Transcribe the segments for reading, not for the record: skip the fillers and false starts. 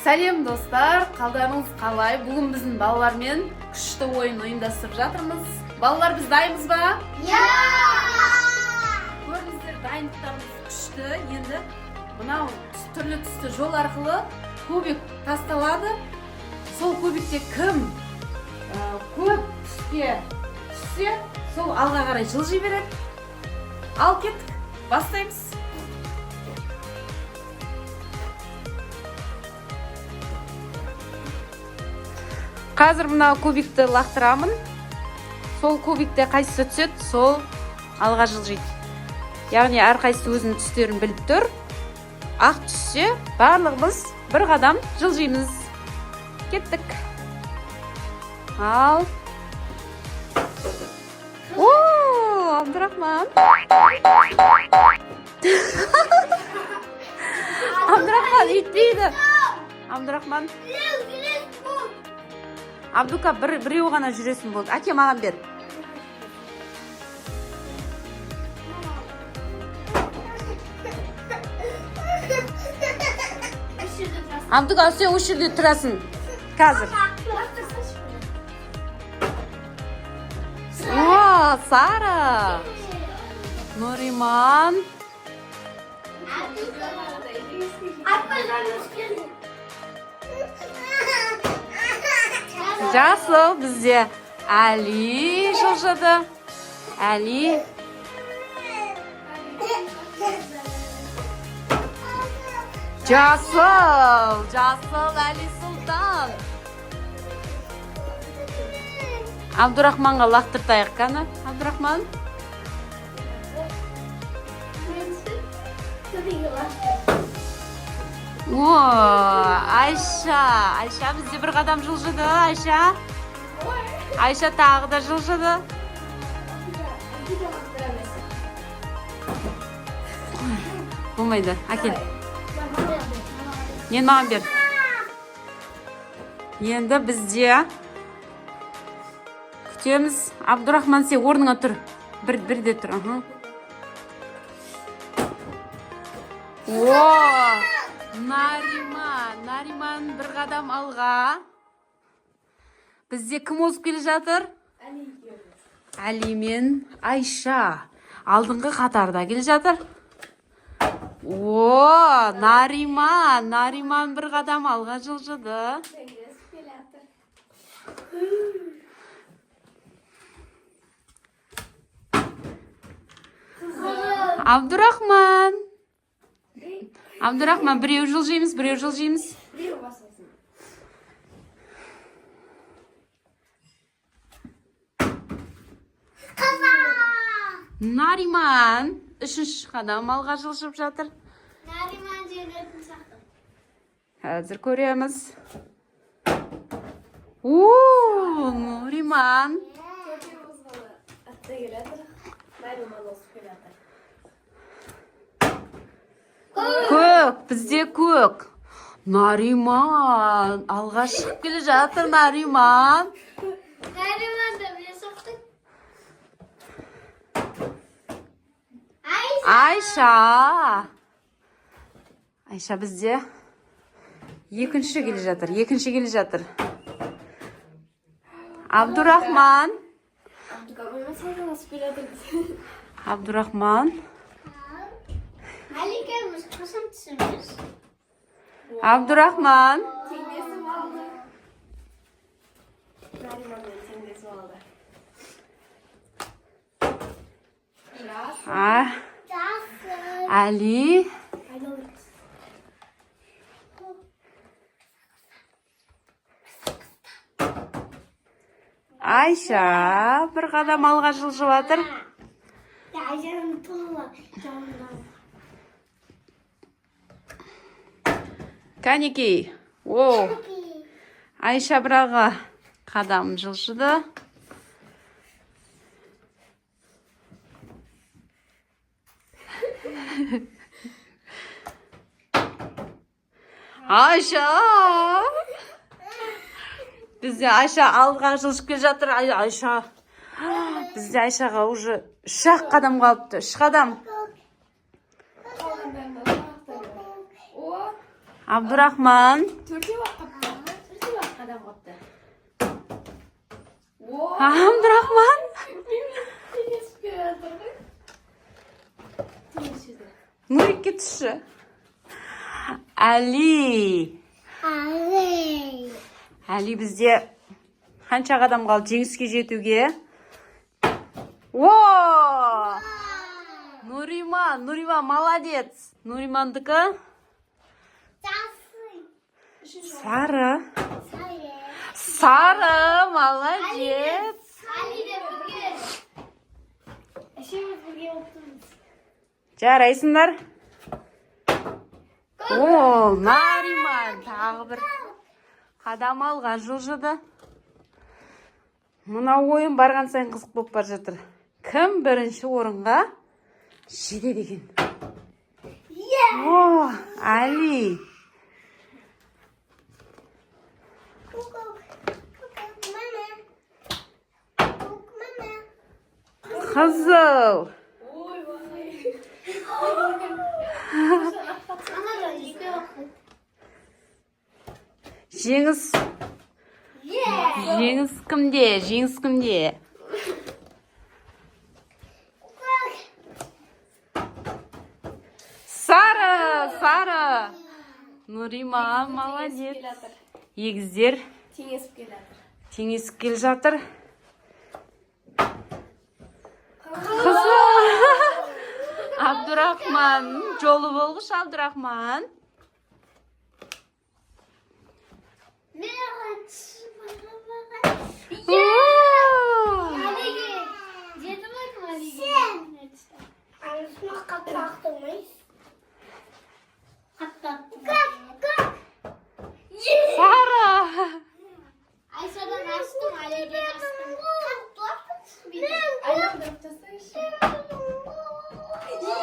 Сәлем достар, қалдарыңыз қалай? Бүгін біздің балалармен күшті ойын ұйымдастырып жатырмыз. Балалар, біз дайынбыз ба? Көріңіздер, дайындықтарымыз күшті. Енді мынау түрлі түсті жол арқылы кубик тасталады. Сол кубикте кім көп түске түссе, сол алға қарай жылжи береді. Ал кеттік, бастаймыз. Қазір мына кубикті лақтырамын. Сол кубикте қайсысы түседі, сол алға жылжиды. Яғни әрқайсысы өзінің түстерін біліп тұр. Ақ түссе, барлығымыз бір қадам жылжимыз. Кеттік. Ал. Ооо, Абдурахман. Абдурахман үйтпейді. Абдурахман. Абдука, біреу ғана жүресің болды. Әке, маған бер. Абдука, сен осы жерде тұрасың. Қазір. О, Сара. Нуриман. Жасыл, бізде Әли жылжыды. Әли. Жасыл, Әли Сұлтан. Абдурахманға лақтыртайық қана. Абдурахман. О, Айша бізде бір қадам жылжыды, Айша. Айша тағы да жылжыды. Болмайды, әкел. Енді маған бер. Енді бізде күтеміз. Абдурахман, сен орныңа тұр. Бірде тұр. О! Нариман бір қадам алға. Бізде кім озып келе жатыр? Әли мен Айша. Алдыңғы қатарда келе жатыр. О, Нариман бір қадам алға жылжыды. Абдурахман, біреу жылжимыз. Нариман, үшінші қадам алға жылжып жатыр. Нариман жерлерін сақтым. Қазір көреміз. О, Нуриман. Көк, бізде көк. Нариман, алға шығып келе жатыр, Нариман. Нариман да біле соқтың. Айша бізде екінші келе жатыр. Абдурахман. Әли келміз, қашан түсіміз? Абдурахман. Теңдесіп алды. Нариманмен теңдесіп алды. Әли. Айша бір қадам алға жылжып жатыр. Айшаның тұлы жауындан. Кәнекей. О, Айша бірағы қадам жылжыды. Айша! Бізде Айша алға жылжып келе жатыр. Айша. Бізде Айшаға уже 3 қадам қалыпты. 3 қадам. Абдурахман. Төртеу ақ қапты. Төртеу ақ қадам қапты. Абдурахман. Теңесіп келе жатыр ғой. Теңеседі. Нурикке түсші. Али. Али бізде қанша қадам қалды жеңіске жетуге? О! Нуриман молодец. Нуримандікі сары. Сары, молодец. Жарайсыңдар. О, Нариман тағы бір қадам алған жылжыды. Мына ойын барған сайын қызық болып бара жатыр. Кім бірінші орынға жетеді екен? О, Али. Қызыл. Ой, вай. Жеңіс кімде? Жеңіс кімде? Сары. Нуриман, молодец. Егіздер Теңесіп келе жатыр. теңесіп келе жатыр. Қызыл. Абдурахман. Жолы болғыш, Абдурахман. Сары. Ayşe'den açtım, Ali'den açtım. Айналдырып тастайыншы.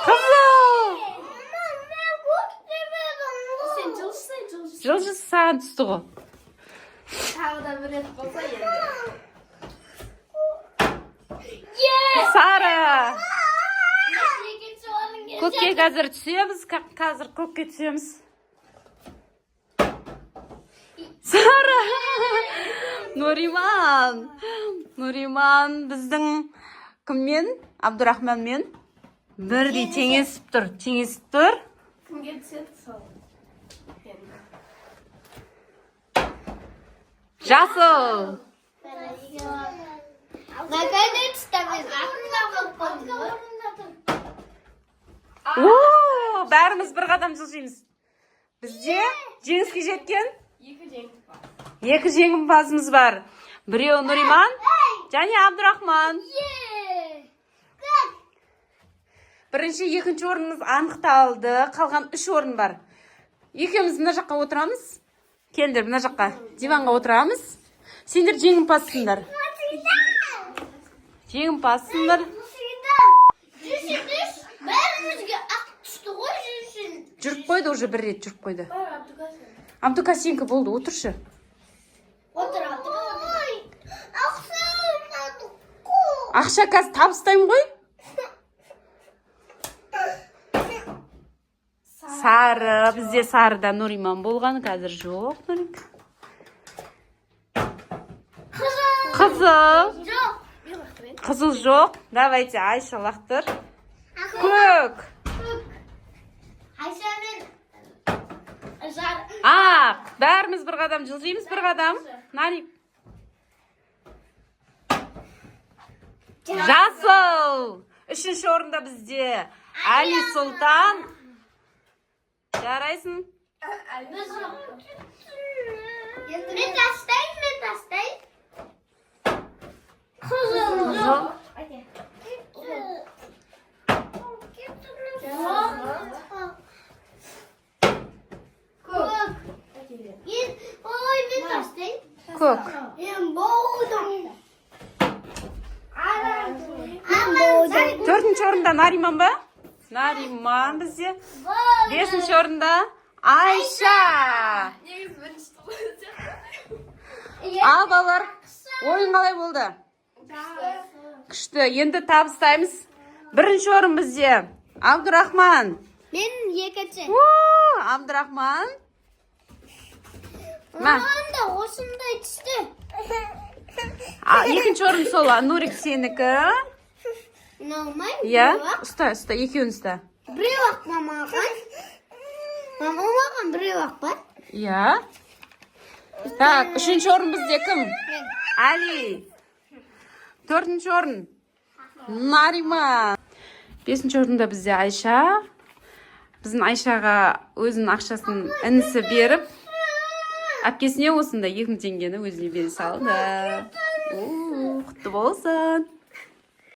Қызыл. Сен жылжысаң, жылжысаң. Жылжы саған түсті ғой. Тағы да бір рет болса енді. Сары. Екінші орын келді. Көкке қазір түсеміз. Қазір көкке түсеміз. Сары. Нуриман біздің кіммен? Абдурахманмен бірдей теңесіп тұр. Кімге түседі сол? Жасыл. Наконец-то biz aklına О, бәріміз бір қадам жылжимыз. Бізде жеңіске жеткен екі жеңімпазымыз бар. Біреу Нуриман және Абдурахман. Бірінші, екінші орнымыз анықталды. Қалған 3 орын бар. Екеуміз мына жаққа отырамыз. Келдер, мына жаққа диванға отырамыз. Сендер жеңімпазсыңдар. Бәрімізге ақ түсті ғой жүрсін. Жүріп қойды, уже бір рет жүріп қойды. Абдукасенко болды, отыршы. Отыр. Ақша қазір табыстаймын ғой. Сары, бізде сарыда Нуриман болған, қазір жоқ. Қызыл. Жоқ. Қызыл жоқ. Давайте, Айша лақтыр. Көк. Ayşe'nin zar. Ақ. Бәріміз бір қадам жылжимыз, бір қадам. Нарик. Жасыл. Үшінші орында бізде Али Сұлтан. Жарайсың? Ben tastayım. Kızıl. Oy, ben tastayım. Көк. Ben boğdum. Төртінші орында Нариман ба? Нариман бізде. Бесінші орында Айша. Ал балалар, ойын қалай болды? Күшті. Енді табыстаймыз. Бірінші орын бізде Абдурахман. Ben yekece. Абдурахман. Ма. Anda осындай түсті. Екінші орын сол, Нурик сенікі. Ұнамай. Иә, ұста, екеуін ұста. Біреу-ақ мамаған. Мамаған біреу-ақ бар. Иә. Так, үшінші орын бізде кім? Али. Төртінші орын. Нарима. Бесінші орында бізде Айша. Біздің Айшаға өзінің ақшасын інісі беріп, әпкесіне осында 2000 теңгені өзіне бере салды. Құтты болсын.